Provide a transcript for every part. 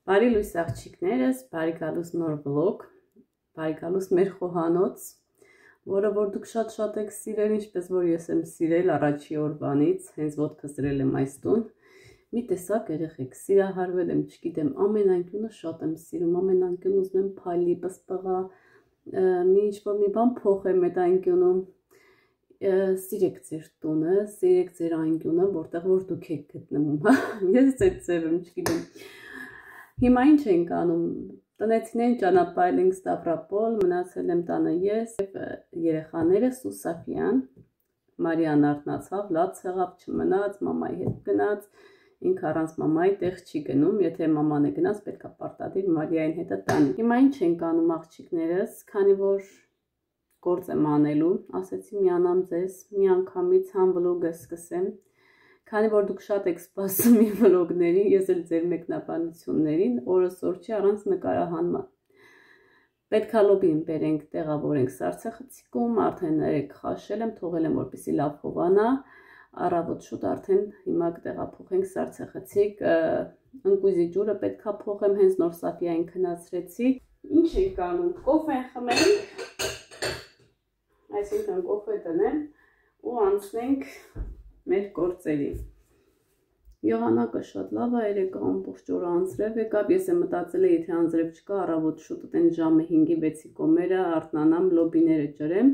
Բարի լույս աղջիկներս, բարի գալուս նոր վլոգ, բարի գալուս մեր խոհանոց, որը որ դուք շատ եք սիրել, ինչպես որ ես եմ սիրել առաջի օրվանից, հենց ոտքս դրել եմ այս տուն, մի տեսակ երեխեք, սիրահարվել եմ, չգիտեմ, ամեն անկյունը շատ եմ սիրում, ամեն անկյուն ուզում եմ փալի, պսպղա, մի բան փոխեմ այդ անկյունում, սիրեք ձեր տունը, սիրեք ձեր անկյունը, որտեղ որ դուք եք գտնվում, ես այդ ձև եմ, չգիտեմ։ Հիմա ինչ ենք անում, տնեցիներին ճանապարհել ենք Ստավրոպոլ, մնացել եմ տանը ես, երեխաներս ու Սաֆիան, Մարիան արթնացավ, լաց եղավ, չմնաց, մամայի հետ գնաց, ինքը առանց մամայի տեղ չի գնում, եթե մաման է գնաց, պետք է պարտադիր Մարիային հետը տանի։ Հիմա ինչ ենք անում աղջիկներս, քանի որ գործ եմ անելու, ասեցի միանամ ձեզ, մի անգամից համ վլոգը սկսեմ, քանի որ դուք շատ եք սպասում իմ վլոգներին, ես էլ ձեր մեկնաբանություններին, օրս օր չի առանց նկարահանման։ Պետք է լոբին բերենք, տեղավորենք սառցախցիկում, արդեն երեք խաշել եմ, թողել եմ, որպեսզի լավ հովանա, առավոտ շուտ արդեն հիմա կտեղափոխենք սառցախցիկ, ընկույզի ջուրը պետք է փոխեմ, հենց նոր Սաֆիային քնացրեցի։ Ինչ ենք անում, կոֆե խմենք, այսինքն կոֆե տնեմ ու անցնենք մեր գործերի։ Եղանակը շատ լավ է, երեկ ամբողջ օրը անձրև եկավ, ես եմ մտածել եթե անձրև չկա, առավոտ շուտ ուտեն ժամը 5-6-ի կոմերը արթնանամ, լոբիները ջրեմ,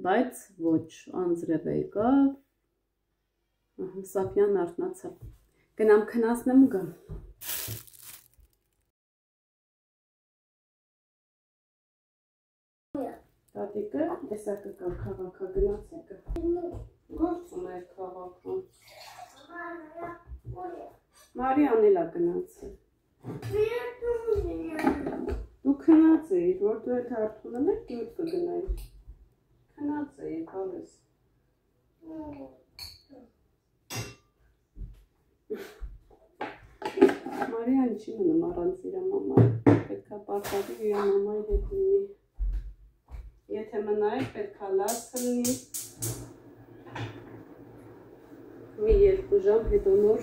բայց ոչ, անձրև եկավ, Սաֆիան արթնացավ, գնամ քնացնեմ ու գամ։ Տատիկը, տեսակը կա քաղաքը, գնացեկը։ Գործում էր քաղաքում։ Մարիան էլ է գնացել։ Դու քնած էիր, որ դու այդ հարթունում եք գյուտ կգնայր։ Քնած էիր, հավես։ Մարիան չի մնում առանց իր մամայի, պետք է պարտադիր իր մամայի հետ լինի։ Եթե մնայր, պետք է լացը լինի, մի 2 ժամ հետո նոր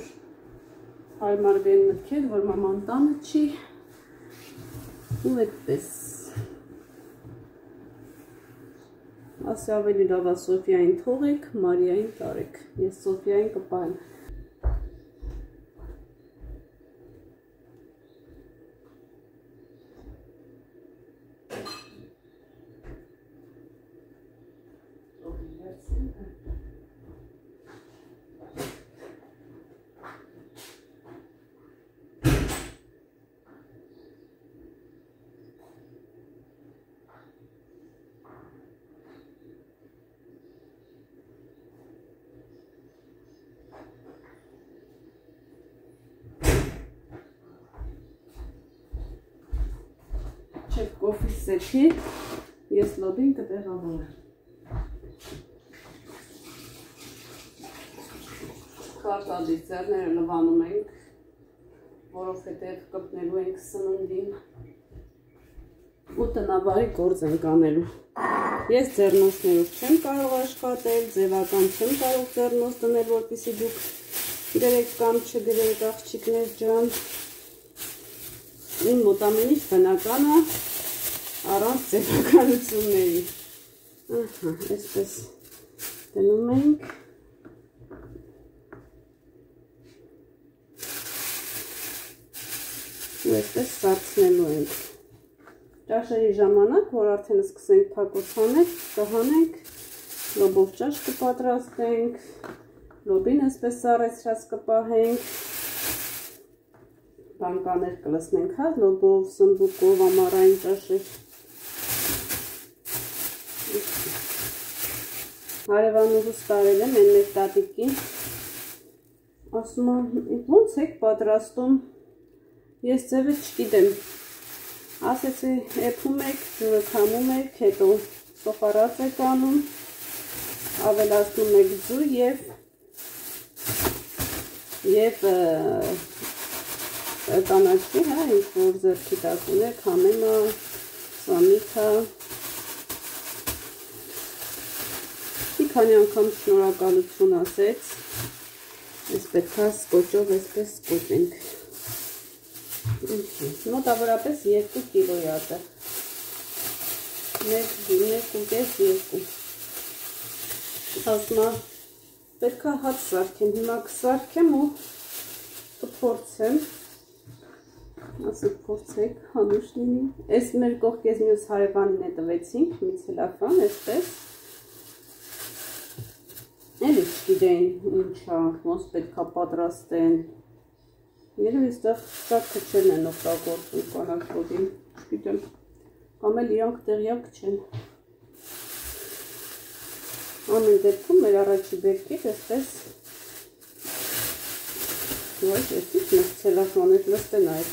հարմարվեն մտքեր, որ մաման տանը չի, ու այդպես։ Ասի ավելի լավ է Սոֆիային թողեք, Մարիային տարեք, ես Սոֆիային կպահեմ։ Չեք կոֆի սեթի, ես լոբին կտեղավորեմ։ Կարտադի ձեռները լվանում ենք, որովհետև կպնելու ենք սննդին ու տնավարի գործ ենք անելու։ Ես ձեռնոցներով չեմ կարող աշխատել, ձևական չեմ կարող ձեռնոց դնել, որպեսզի դուք գրեք կամ չգրեք աղջիկներ ջան։ Իմ մոտ ամեն ինչ բնական է, առանց ձևականությունների։ Ահա, այսպես դնում ենք։ Ու այսպես սառցնելու ենք։ Ճաշերի ժամանակ, որ արդեն սկսենք փակոցանել, կհանենք, լոբով ճաշ կպատրաստենք, լոբին այսպես սառեցրած կպահենք, բանկաներ կլսնենք, հա, լոբով, սմբուկով, ամառային ճաշեր։ Հարևանուհուս տարել եմ, են մեր տատիկին, ասում եմ, ոնց եք պատրաստում, ես ձևը չգիտեմ, ասեցի, էփում եք, ջուրը քամում եք, հետո սոխարած եք անում, ավելացնում եք ջուր և կանաչի, հա, ինչ-որ ձեռքի տակ ունեք, համեմա, սամիքա, մի քանի անգամ շնորհակալություն ասեց, ես պետք է սկոճով այսպես սկոճենք։ Մոտավորապես 2 կիլոյ ատը։ 1.5-2 ասմա պետքա հաց սարքեմ, հիմա կսարքեմ ու կփորձեմ, ասեք փորձեք, հանուշ լինի, ես մեր կողք ես մյուս հարևանին է տվեցինք, մի ցելոֆան, այսպես, էլի չգիտեին ինչա, ոնց պետքա պատրաստեն, երև իստեղ շատ քչեն են օգտագործում կանալքոդին, չգիտեմ, կամ էլ իրանք տեղյակ չեն։ Ամեն դեպքում մեր առաջի բերքից այսպես Ոյ, ես ինչ մեզ ցելոֆանից լստեն այդ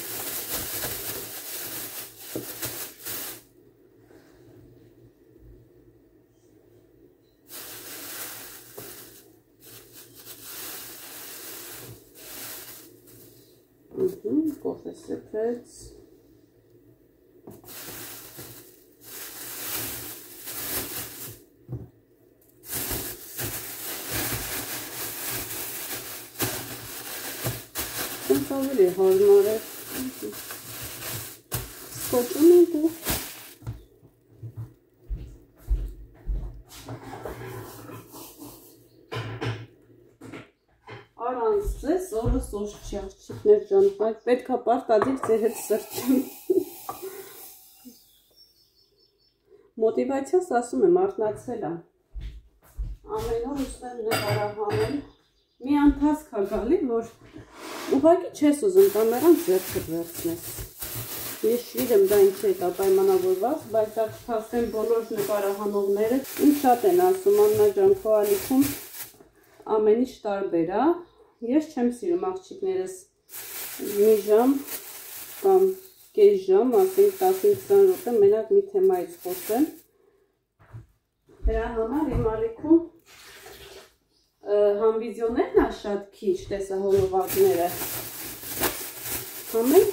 կոֆե սեփեց ավելի հարմար է սկոչում ենք ու առանց ձեզ օրը սոշ չի աղջիկներ ջան, բայց պետքա պարտադիր ձեր հետ սրճեմ մոտիվացիաս ասում եմ արթնացել եմ ամեն օր ուզում եմ նկարահանել մի ընթացք է գալի, որ ուղղակի չես ուզում կամերան ձեռքդ վերցնես։ Ես չգիտեմ դա ինչ է պայմանավորված, բայց դա կփաստեն բոլոր նկարահանողները ինձ շատ են ասում Աննա ջան, քո ալիքում ամեն ինչ տարբեր է։ Ես չեմ սիրում աղջիկներս մի ժամ կամ կես ժամ, ասենք 15-20 րոպե մենակ մի թեմայից խոսեմ։ Դրա համար իմ ալիքում համ վիդեոներն է շատ քիչ տեսահոլովակները, համ էլ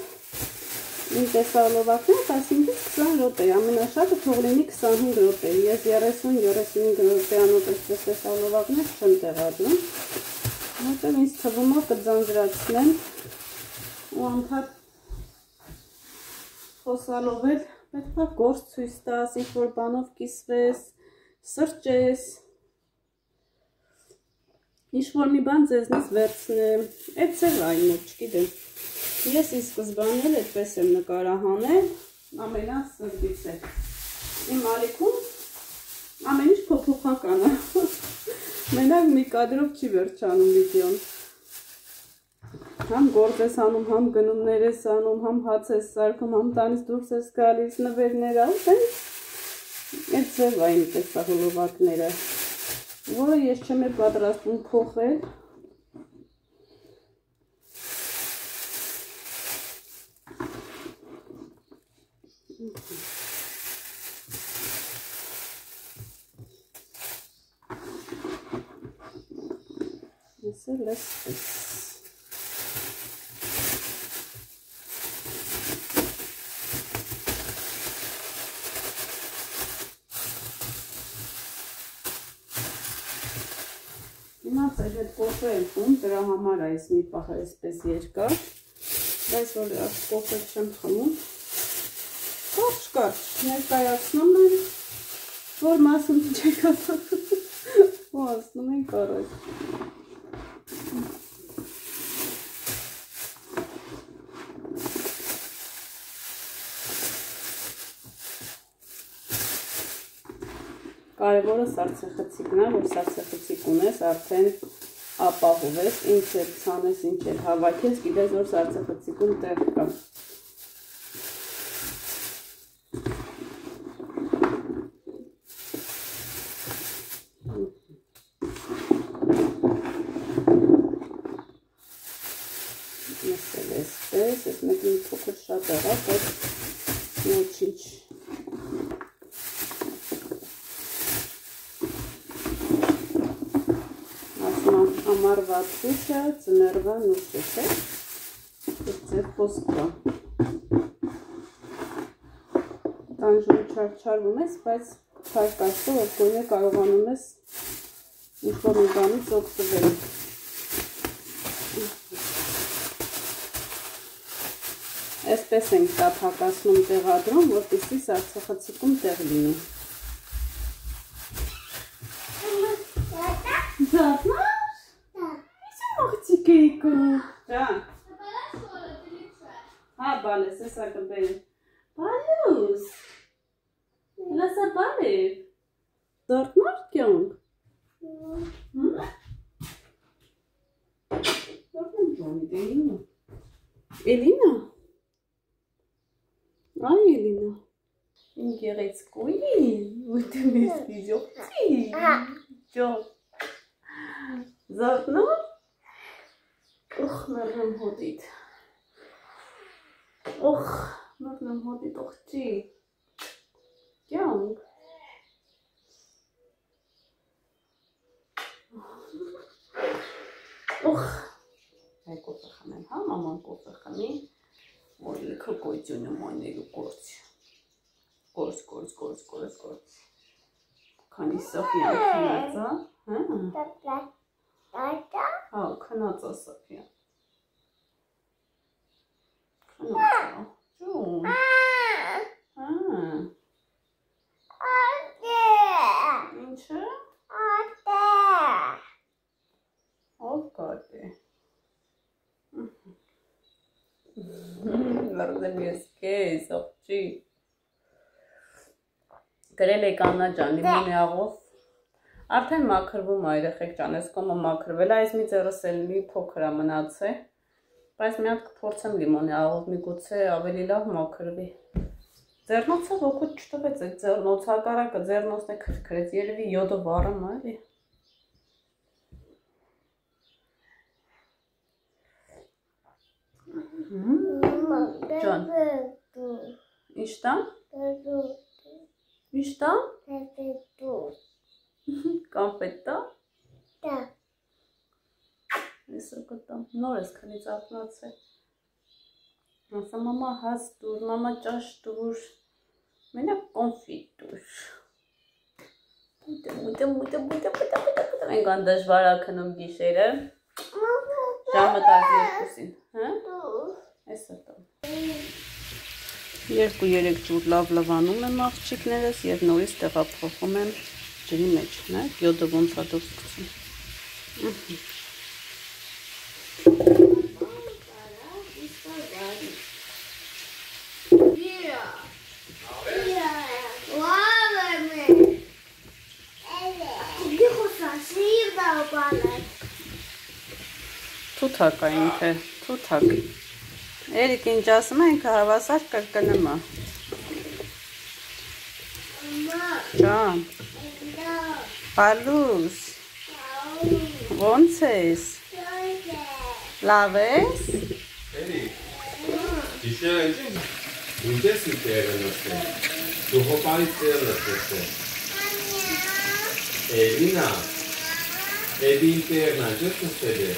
իմ տեսահոլովակները 15-20 րոպե, ամենաշատը թող լինի 25 րոպե, ես 30-35 րոպեանոց այսպես տեսահոլովակներ չեմ տեղադրում, որտեղ ինձ թվում է կձանձրացնեն ու անդադ խոսալով էլ պետք է գործ ցույց տաս, ինչ-որ բանով կիսվես, սրճես, ինչ-որ մի բան ձեզնից վերցնեմ, այդ ձև այն մոտ, չգիտեմ, ես ի սկզբանե էլ այդպես եմ նկարահանել, ամենասրտից է, իմ ալիքում ամեն ինչ փոփոխական է, մենակ մի կադրով չի վերջանում վիդեոն, համ գործ ես անում, համ գնումներ ես անում, համ հաց ես սարքում, համ տանից դուրս ես գալիս, նվերներ ալ, այդ ձև այն տեսահոլովակները, որը ես չեմ է պատրաստում փոխել, ես էլ այսպես Իմաց այդ կոֆե եմ խում, դրա համար այս մի պահ այսպես երկար, բայց որ կոֆե չեմ խմում, կարճ, ներկայացնում եմ, որ մասում չեք ասում, ու ասնում ենք առաջ։ Կարևորը սառցեխցիկն է, որ սառցեխցիկ ունես, արդեն ապահովես, ինչ էլ ցանես, ինչ էլ հավաքես, գիտես, որ սառցեխցիկում տեղ կա։ Մսել էսպես, ես մեկ մի փոքր շատ եղավ, բայց ոչինչ։ Ամառվա ցույցը, ծներվա նուշս է, այդ ձև խոսքա։ Տանժում չարչարվում ես, բայց փարկաստով որ գոնե կարողանում ես ինչ-որ մի բանից օգտվել։ այսպես ենք տափակացնում տեղադրում, որպեսզի սառցախցիկում տեղ լինի։ Զարթնար։ Իսկ աղջիկ է եկել։ Ջան։ Հա, բալես, էսա կբերի։ Բալուս։ Լասա բալև։ Զարթնար կյանք։ Զարթնում ջոնի, Էլինա։ Էլինա։ Այ Էլինա։ Իմ գեղեցկուին, ուտը մեզ վիզյոպցի։ Ջոն։ Զարթնար։ Ուխ, մերնեմ հոտիտ։ Ուխ, մերնեմ հոտիտ, ուխջի։ Կյանք։ Ուխ։ Այ կոֆե խմեմ, հա, մաման կոֆե խմի։ Որ լիքը գոյությունում անելու գործ։ Գործ։ Քանի Սոֆիան քնածա, հա։ Հա, քնածա Սոֆիան։ Քնածա, ջուն։ Հա։ Ինչը։ Ով կատե։ Լարդեմ ես կեզ, ողջի։ Գրել եք Աննա ջան, լիմոնիաղով։ Արդեն մաքրվում է երեխեք ջան, այս կոմը մաքրվել է, այս մի ձեռս էլ մի փոքր է մնացել։ Բայց մի հատ կփորձեմ լիմոնիաղով, միգուցե ավելի լավ մաքրվի։ Ձեռնոցը ոգուտ չտվեց, այդ ձեռնոց հակառակը ձեռնոցն է քրքրեց, երևի յոդը վառում է, էլի։ Ջան։ Ինչ տամ։ Ինչ տամ։ Կոնֆետ տա։ Դա։ Այսօր կտամ, նոր ես քնից արթնացել։ Ասա մամա հաց տուր, մամա ճաշ տուր, մենակ կոնֆետ տուր։ Մուտը, մենք ան դժվար ա քնում գիշերը։ Ժամը 12-ին, հա։ Այսօր տամ։ 2-3 ջուր լավ լվանում եմ աղջիկներս և նորից տեղափոխում եմ ջրի մեջ, նայեք յոդը ոնց ա դուրս գցում։ Թութակ է ինքը, թութակ։ Էրիկ ինչ ասում է, ինքը հավասար կրկնում է։ Ջան։ Բալուս։ Ոնց ես։ Լավ ես։ Էրիկ։ Գիշերը ինչ ես տեղը նստել։ Դու հոպարի տեղը նստել։ Էլինա։ Էդին տեղն է, չես նստել է։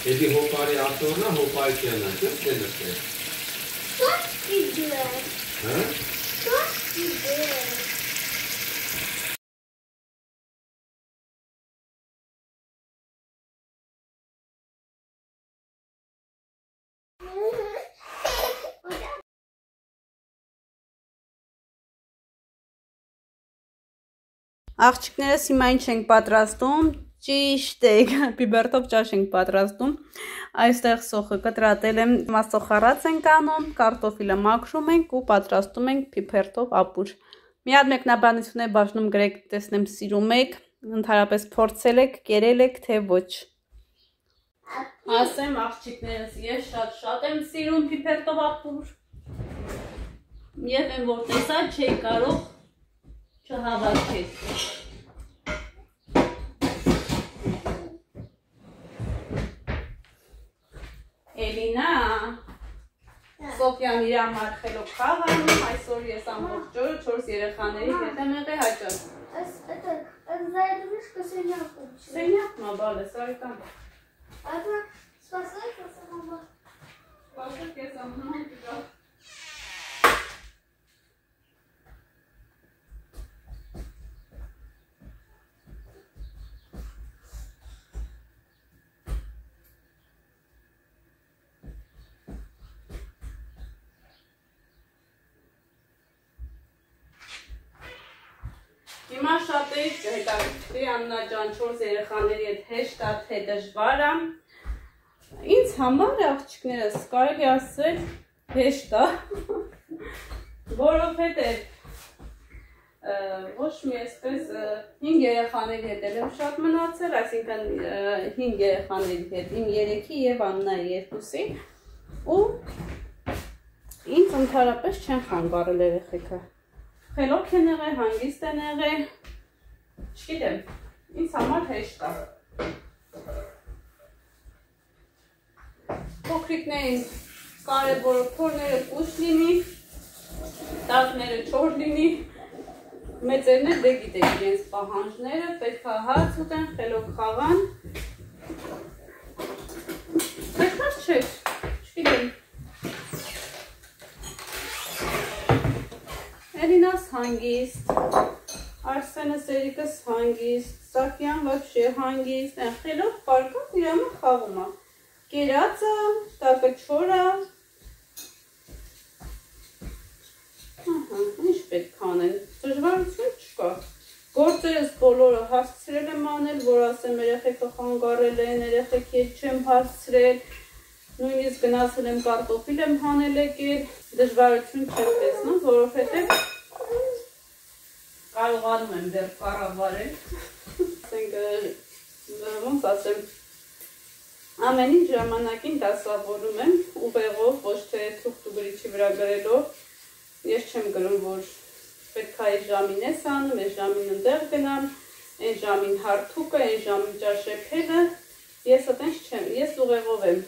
Էդի հոպարի աթորնա, հոպարի տեղն է, չես դե նստել։ What is it? Հա։ What is it? Աղջիկներս հիմա ինչ ենք պատրաստում, ճիշտ եք, բիբերտով ճաշ ենք պատրաստում, այստեղ սոխը կտրատել եմ, սոխառաց ենք անում, կարտոֆիլը մաքրում ենք ու պատրաստում ենք բիբերտով ապուր։ Մի հատ մեկնաբանություն է բաժնում գրեք, տեսնեմ սիրում եք, ընդհանրապես փորձել եք, կերել եք, թե ոչ։ Ասեմ աղջիկներս, ես շատ եմ սիրում բիբերտով ապուր, և եմ որ տեսա չէի կարող չհավաքեց։ Էլինա, Սոֆիան իր համար խելոք խաղ անում, այսօր ես ամբողջ օրը 4 երեխաների հետ եմ եղել հաճած։ Սենյակն ա բալես, արիկան։ Սպասեք, մամա։ Սպասեք ես ամհան կգա։ Հիմա շատ էի հետաքրքրի Աննա ջան 4 երեխաների հետ հեշտ է թե դժվար է։ Ինձ համար աղջիկներս կարելի ասել հեշտ է, որովհետև ոչ մի այսպես 5 երեխաների հետ եմ շատ մնացել, այսինքն 5 երեխաների հետ, իմ 3-ի եւ Աննայի 2-ի, ու ինձ ընդհանրապես չեն խանգարել երեխեքը։ Խելոք են եղել, հանգիստ են եղել, չգիտեմ, ինձ համար հեշտ է։ Փոքրիկներին կարևոր փորները կուշ լինի, տակները չոր լինի, մեծերն էլ դե գիտեք իրենց պահանջները, պետք է հաց ուտեն, խելոք խաղան։ Պետքած չէ, չգիտեմ։ Էլինաս հանգիստ, Արսենս Էրիկս հանգիստ, Սաֆյան վաբշե հանգիստ, խելոք պարկած իրամը խաղում է։ Կերածը, տակը չոր է։ Ինչ պետք անեն, դժվարություն չկա։ Գործերս բոլորը հասցրել եմ անել, որ ասեմ երեխեքը խանգարել են, երեխեքի հետ չեմ հասցրել, նույնիսկ գնացել եմ կարտոֆիլ եմ հանել եկել, դժվարություն չեմ տեսնում, որովհետև կարողանում եմ դեռ կառավարել, ոնց ասեմ, ամեն ինչ ժամանակին դասավորում եմ ուղեղով, ոչ թե թուղթ ու գրիչի վրա գրելով։ Ես չեմ գրում, որ պետք է այս ժամին ես անում, այս ժամին ընդեղ գնամ, այս ժամին հարթուկը, այս ժամին ճաշեփելը, ես այդպես չեմ, ես ուղեղով եմ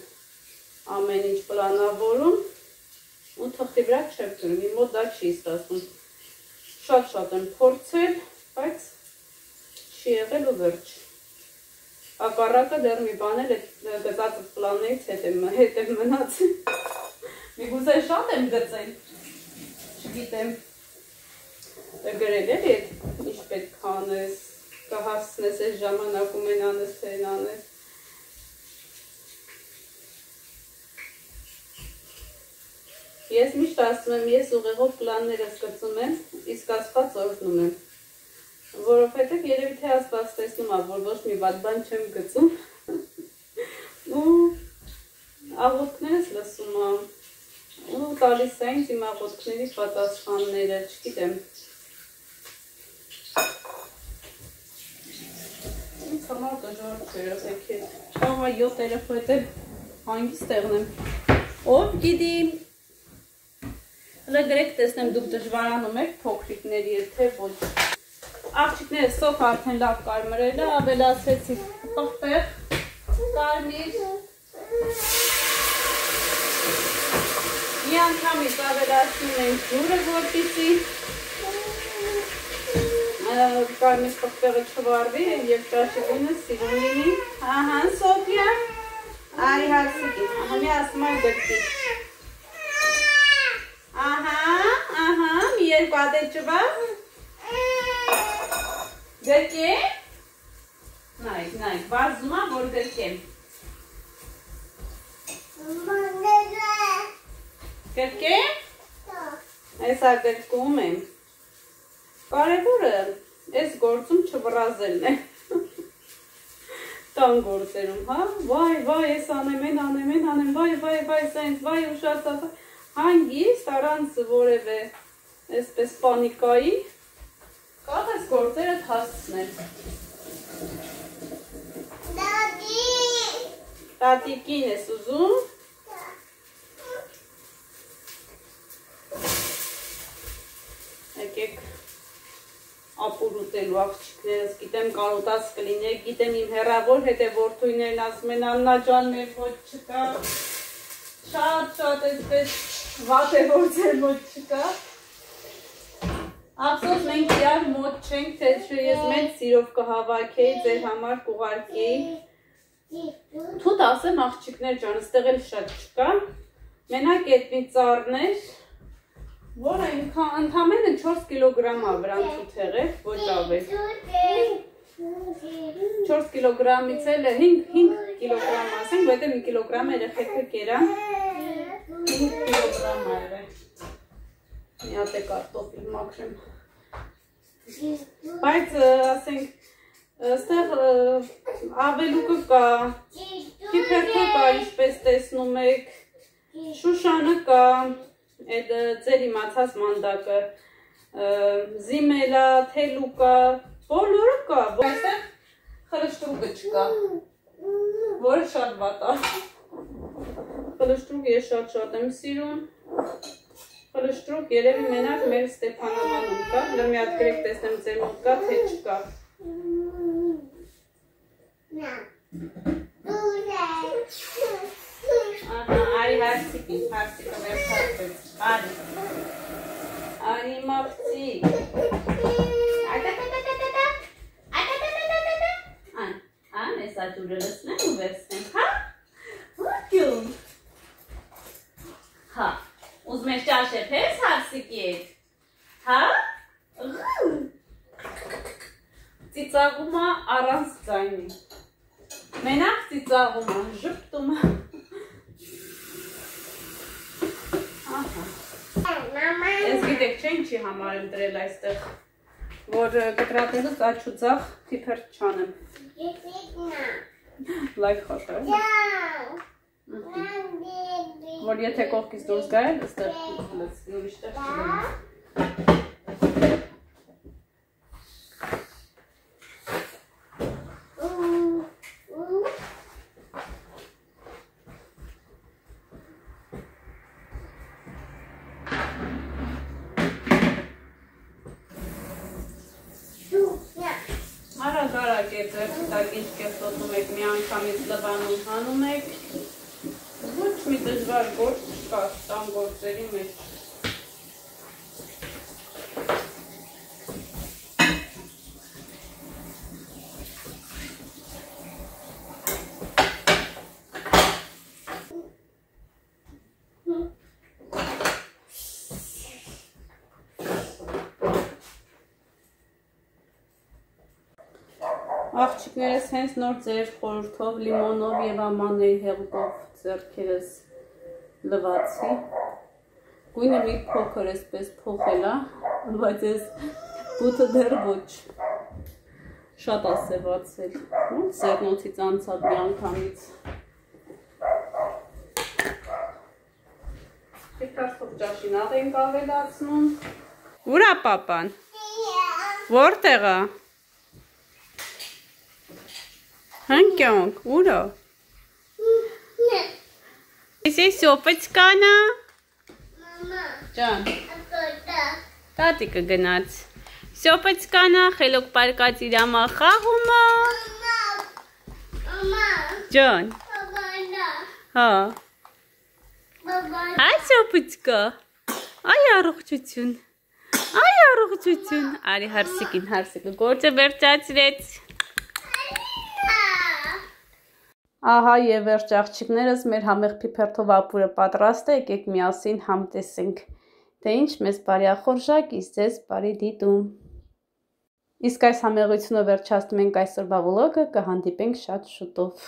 ամեն ինչ պլանավորում ու թղթի վրա չեմ գրում, իմ մոտ դա չի ստացվում, շատ եմ փորձել, բայց չի եղել ու վերջ, հակառակը դեռ մի բան էլ գծած պլաններից հետ եմ մնացել, միգուցե շատ եմ գծել, չգիտեմ, գրել էլի ինչ պետք անես, կհասցնես այս ժամանակում են անես, թե են անես։ Ես միշտ ասում եմ, ես ուղեղով պլաններս գծում եմ, իսկ Աստված օրհնում եմ, որովհետև երևի թե Աստված տեսնում է, որ ոչ մի վատ բան չեմ գծում, ու աղոթքներս լսում եմ, ու տալիս է ինձ իմ աղոթքների պատասխանները, չգիտեմ։ Ինձ համար դժվար չէ երեխեքի հետ, կարող է 7 երեխու հետ հանգիստ եղնեմ։ Ով գիտի, հələ գրեք տեսնեմ դուք դժվարանում եք փոքրիկների հետ, թե ոչ։ Աղջիկները սոք արդեն լավ կարմրել է, ավելացրեցի պղպեղ, կարմիր։ Մի անգամից ավելացնում ենք ջուրը, որպեսզի կարմիր պղպեղը չվարվի և ճաշելինը սիրուն լինի։ Ահա, Սոֆիա, արի հարսիկի, մի ասում եմ գրկի։ Ահա, մի երկու ատետ չվա։ Գրկի։ Նայք, վազում է, որ գրկեմ։ Գրկեմ։ Այսա գրկում եմ։ Կարևորը այս գործում չվռազելն է։ Տան գործերում, հա, վայ, ես անեմ, վայ, սենց, վայ, ուշացած, հանգիստ, առանց որևէ այսպես պանիկայի, կաղ այս գործերդ հասցնել։ Տատիկին ես ուզում։ Եկեք ապուր ուտելու աղջիկներս, գիտեմ կարոտած կլինեք, գիտեմ իմ հեռավոր հետևորդույներն ասում են Աննա ջան մեր ոչ չկա, շատ այսպես վատ է որ ձեր ոչ չկա, ափսոս մենք իրար մոտ չենք, թե չէ ես մեծ սիրով կհավաքեի, ձեր համար կուղարկեի, թուտ ասեմ աղջիկներ ջան, ստեղ էլ շատ չկա, մենակ այդ մի ծառներ, որը ընդամենը 4 կիլոգրամ է վրան թութ եղել, ոչ ավել։ 4 կիլոգրամից էլ 5 կիլոգրամ ասենք, բայց մի կիլոգրամ երեխեքը կերա 5 կիլոգրամ է եղել։ Մի հատ է կարտոֆիլ մաքրեմ։ Բայց ասենք այստեղ ավելուկը կա, պիպերթը կա, ինչպես տեսնում եք, շուշանը կա, այդ ձեր իմացած մանդակը, զիմելա, թելուկա, բոլորը կա, այստեղ խրշտրուկը չկա, որը շատ վատ է, խրշտրուկ ես շատ եմ սիրում, խրշտրուկ երևի մենակ մեր Ստեփանավանում կա, մի հատ գրեք տեսնեմ ձեր մոտ կա, թե չկա։ Արի հարցիկին, հարցիկը վերջացվեց, արի մաղցիկ, ան ես աջուրը լսնեմ ու վերցնեմ, հա, ուրկյում, հա, ուզում ես ճաշեփես հարցիկի հետ, հա, ծիծաղում է առանց ձայնի, մենակ ծիծաղում է, ժպտում է, ես գիտեք չէ ինչի համար եմ դրել այստեղ, որ կտրատելուց աչ ու ձախ թիփերթ չանեմ, լայք խոտը, որ եթե կողքից դուրս գայել, այստեղ լծվի ուրիշ տեղ չգնի։ Արագ է ձեր տակ ինչ կեղտոտում եք, մի անգամից լվանում հանում եք, ոչ մի դժվար գործ չկա տան գործերի մեջ։ Աղջիկներս հենց նոր ձեր խորհրդով, լիմոնով և ամանների հեղուկով ձեռքերս լվացի, գույնը մի փոքր էսպես փոխել է, բայց ես բութը դեռ ոչ, շատ ասևացել, սերնոցից անցավ մի անգամից։ Պիտարթով ճաշին աղ ենք ավելացնում։ Ուր է պապան, որտեղ է։ Հանկյոնք, ուր է։ Ես ես սոպեցկանա։ Ջան, տատիկը գնաց։ Սոպեցկանա, խելոք պարկած իրամա խաղումա։ Ջան, հա։ Հայ սոպեցկա, այ առողջություն, արի հարսիկը, գործը վերջացրեց։ Ահա և վերջ աղջիկներս մեր համեղ փիփերթով ապուրը պատրաստ է, եկեք միասին համտեսենք, թե ինչ մեզ բարի ախորժակ, իսկ ձեզ բարի դիտում։ Իսկ այս համեղությունով վերջացնում ենք այսօրվա վլոգը, կհանդիպենք շատ շուտով։